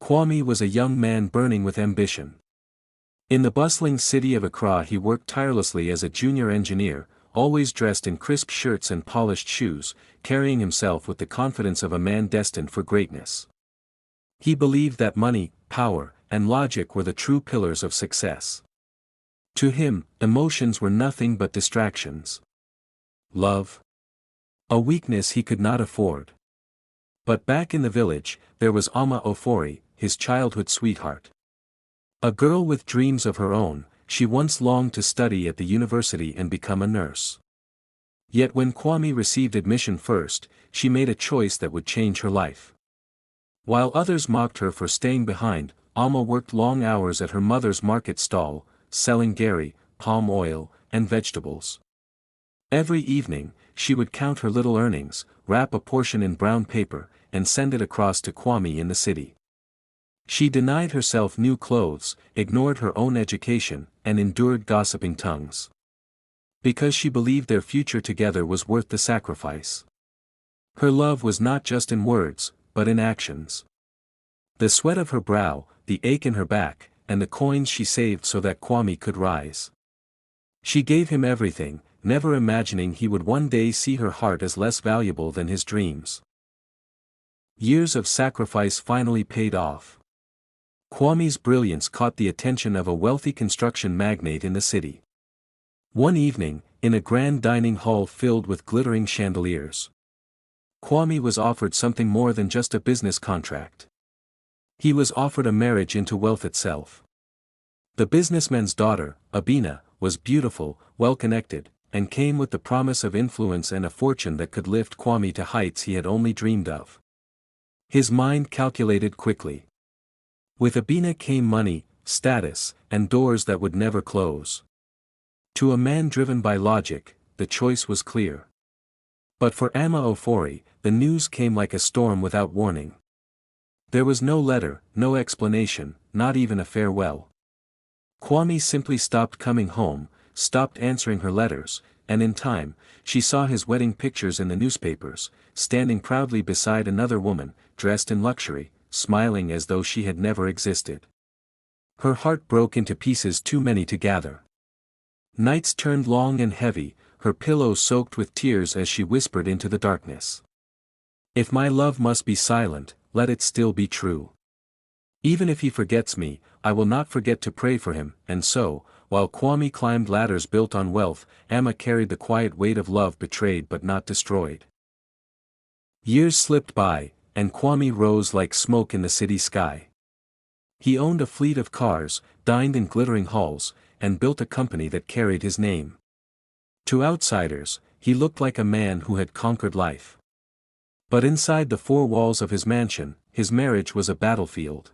Kwame was a young man burning with ambition. In the bustling city of Accra he worked tirelessly as a junior engineer, always dressed in crisp shirts and polished shoes, carrying himself with the confidence of a man destined for greatness. He believed that money, power, and logic were the true pillars of success. To him, emotions were nothing but distractions. Love? A weakness he could not afford. But back in the village, there was Ama Ofori, his childhood sweetheart. A girl with dreams of her own, she once longed to study at the university and become a nurse. Yet when Kwame received admission first, she made a choice that would change her life. While others mocked her for staying behind, Alma worked long hours at her mother's market stall, selling gari, palm oil, and vegetables. Every evening, she would count her little earnings, wrap a portion in brown paper, and send it across to Kwame in the city. She denied herself new clothes, ignored her own education, and endured gossiping tongues. Because she believed their future together was worth the sacrifice. Her love was not just in words, but in actions. The sweat of her brow, the ache in her back, and the coins she saved so that Kwame could rise. She gave him everything, never imagining he would one day see her heart as less valuable than his dreams. Years of sacrifice finally paid off. Kwame's brilliance caught the attention of a wealthy construction magnate in the city. One evening, in a grand dining hall filled with glittering chandeliers, Kwame was offered something more than just a business contract. He was offered a marriage into wealth itself. The businessman's daughter, Abina, was beautiful, well-connected, and came with the promise of influence and a fortune that could lift Kwame to heights he had only dreamed of. His mind calculated quickly. With Abina came money, status, and doors that would never close. To a man driven by logic, the choice was clear. But for Ama Ofori, the news came like a storm without warning. There was no letter, no explanation, not even a farewell. Kwame simply stopped coming home, stopped answering her letters, and in time, she saw his wedding pictures in the newspapers, standing proudly beside another woman, dressed in luxury, smiling as though she had never existed. Her heart broke into pieces too many to gather. Nights turned long and heavy, her pillow soaked with tears as she whispered into the darkness. If my love must be silent, let it still be true. Even if he forgets me, I will not forget to pray for him. And so, while Kwame climbed ladders built on wealth, Amma carried the quiet weight of love betrayed but not destroyed. Years slipped by, and Kwame rose like smoke in the city sky. He owned a fleet of cars, dined in glittering halls, and built a company that carried his name. To outsiders, he looked like a man who had conquered life. But inside the four walls of his mansion, his marriage was a battlefield.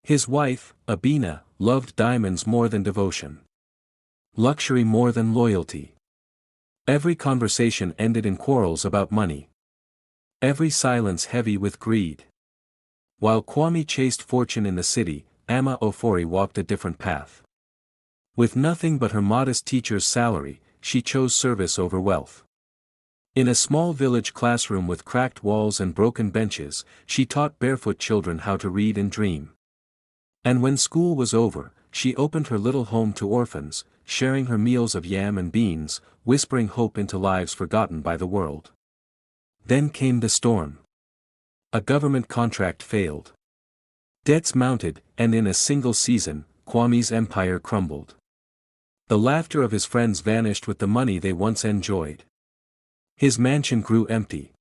His wife, Abina, loved diamonds more than devotion. Luxury more than loyalty. Every conversation ended in quarrels about money. Every silence heavy with greed. While Kwame chased fortune in the city, Ama Ofori walked a different path. With nothing but her modest teacher's salary, she chose service over wealth. In a small village classroom with cracked walls and broken benches, she taught barefoot children how to read and dream. And when school was over, she opened her little home to orphans, sharing her meals of yam and beans, whispering hope into lives forgotten by the world. Then came the storm. A government contract failed. Debts mounted, and in a single season, Kwame's empire crumbled. The laughter of his friends vanished with the money they once enjoyed. His mansion grew empty.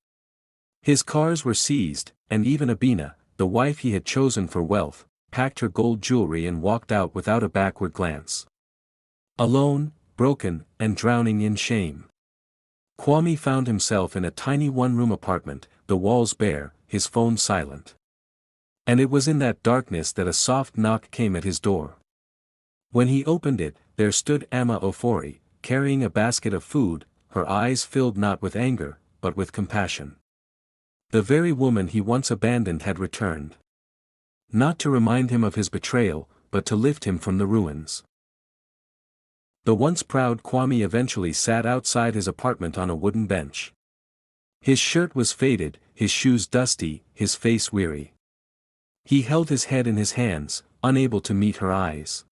His cars were seized, and even Abina, the wife he had chosen for wealth, packed her gold jewelry and walked out without a backward glance. Alone, broken, and drowning in shame. Kwame found himself in a tiny one-room apartment, the walls bare, his phone silent. And it was in that darkness that a soft knock came at his door. When he opened it, there stood Ama Ofori, carrying a basket of food, her eyes filled not with anger, but with compassion. The very woman he once abandoned had returned. Not to remind him of his betrayal, but to lift him from the ruins. The once proud Kwame eventually sat outside his apartment on a wooden bench. His shirt was faded, his shoes dusty, his face weary. He held his head in his hands, unable to meet her eyes.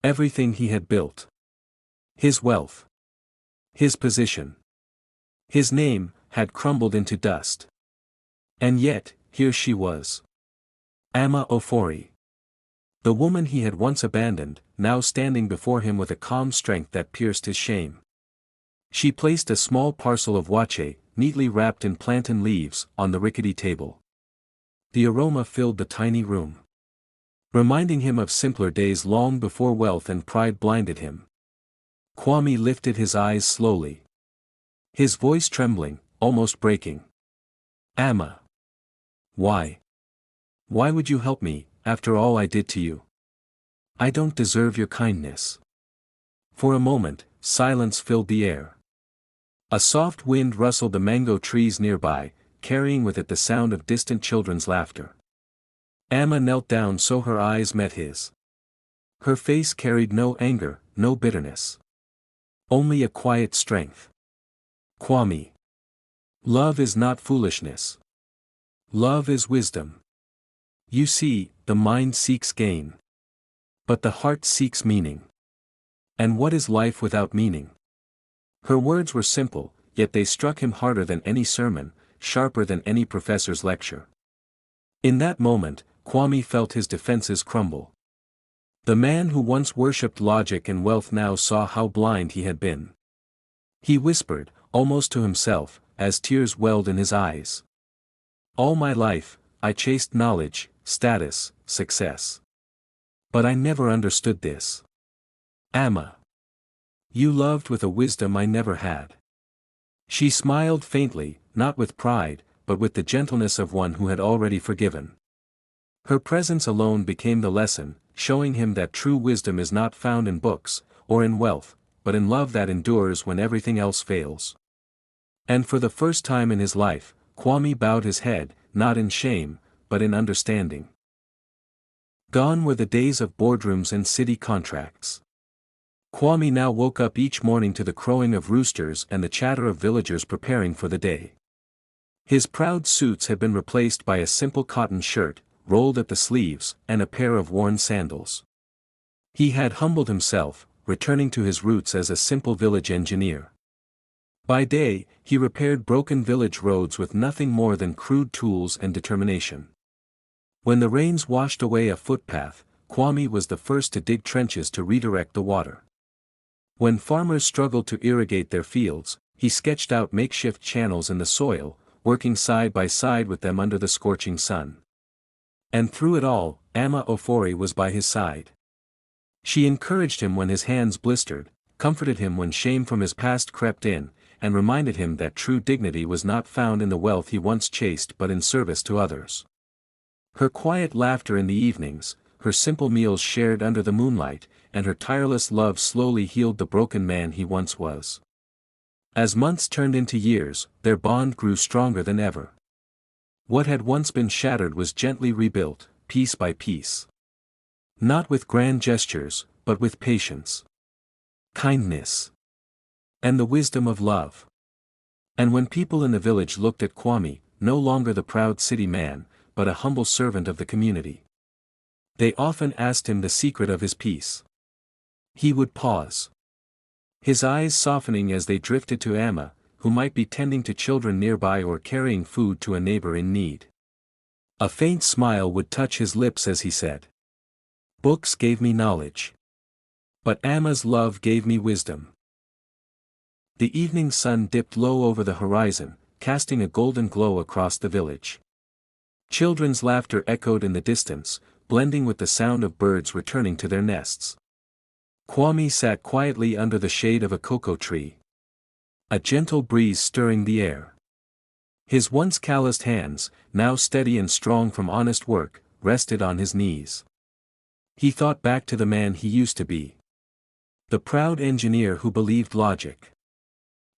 Everything he had built. His wealth. His position. His name, had crumbled into dust. And yet, here she was. Ama Ofori. The woman he had once abandoned, now standing before him with a calm strength that pierced his shame. She placed a small parcel of wache, neatly wrapped in plantain leaves, on the rickety table. The aroma filled the tiny room, reminding him of simpler days long before wealth and pride blinded him. Kwame lifted his eyes slowly, his voice trembling, almost breaking. Ama. Why? Why would you help me, after all I did to you? I don't deserve your kindness. For a moment, silence filled the air. A soft wind rustled the mango trees nearby, carrying with it the sound of distant children's laughter. Amma knelt down so her eyes met his. Her face carried no anger, no bitterness. Only a quiet strength. Kwame. Love is not foolishness. Love is wisdom. You see, the mind seeks gain. But the heart seeks meaning. And what is life without meaning? Her words were simple, yet they struck him harder than any sermon, sharper than any professor's lecture. In that moment, Kwame felt his defenses crumble. The man who once worshipped logic and wealth now saw how blind he had been. He whispered, almost to himself, as tears welled in his eyes. All my life, I chased knowledge, status, success. But I never understood this. Amma. You loved with a wisdom I never had. She smiled faintly, not with pride, but with the gentleness of one who had already forgiven. Her presence alone became the lesson, showing him that true wisdom is not found in books, or in wealth, but in love that endures when everything else fails. And for the first time in his life, Kwame bowed his head, not in shame, but in understanding. Gone were the days of boardrooms and city contracts. Kwame now woke up each morning to the crowing of roosters and the chatter of villagers preparing for the day. His proud suits had been replaced by a simple cotton shirt, rolled at the sleeves, and a pair of worn sandals. He had humbled himself, returning to his roots as a simple village engineer. By day, he repaired broken village roads with nothing more than crude tools and determination. When the rains washed away a footpath, Kwame was the first to dig trenches to redirect the water. When farmers struggled to irrigate their fields, he sketched out makeshift channels in the soil, working side by side with them under the scorching sun. And through it all, Ama Ofori was by his side. She encouraged him when his hands blistered, comforted him when shame from his past crept in, and reminded him that true dignity was not found in the wealth he once chased but in service to others. Her quiet laughter in the evenings, her simple meals shared under the moonlight, and her tireless love slowly healed the broken man he once was. As months turned into years, their bond grew stronger than ever. What had once been shattered was gently rebuilt, piece by piece. Not with grand gestures, but with patience, kindness, and the wisdom of love. And when people in the village looked at Kwame, no longer the proud city man, but a humble servant of the community, they often asked him the secret of his peace. He would pause, his eyes softening as they drifted to Amma, who might be tending to children nearby or carrying food to a neighbor in need. A faint smile would touch his lips as he said, "Books gave me knowledge. But Amma's love gave me wisdom." The evening sun dipped low over the horizon, casting a golden glow across the village. Children's laughter echoed in the distance, blending with the sound of birds returning to their nests. Kwame sat quietly under the shade of a cocoa tree, a gentle breeze stirring the air. His once calloused hands, now steady and strong from honest work, rested on his knees. He thought back to the man he used to be. The proud engineer who believed logic,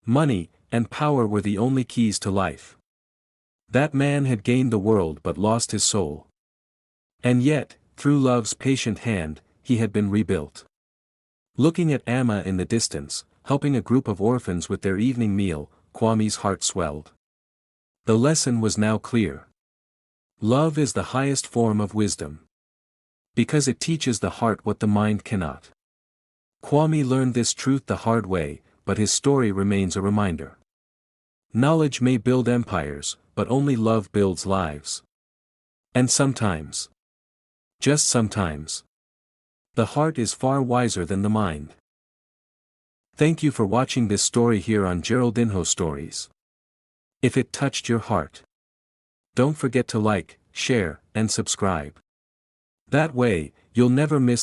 money, and power were the only keys to life. That man had gained the world but lost his soul. And yet, through love's patient hand, he had been rebuilt. Looking at Amma in the distance, helping a group of orphans with their evening meal, Kwame's heart swelled. The lesson was now clear. Love is the highest form of wisdom. Because it teaches the heart what the mind cannot. Kwame learned this truth the hard way, but his story remains a reminder. Knowledge may build empires, but only love builds lives. And sometimes, just sometimes, the heart is far wiser than the mind. Thank you for watching this story here on Geraldinho Stories. If it touched your heart, don't forget to like, share, and subscribe. That way, you'll never miss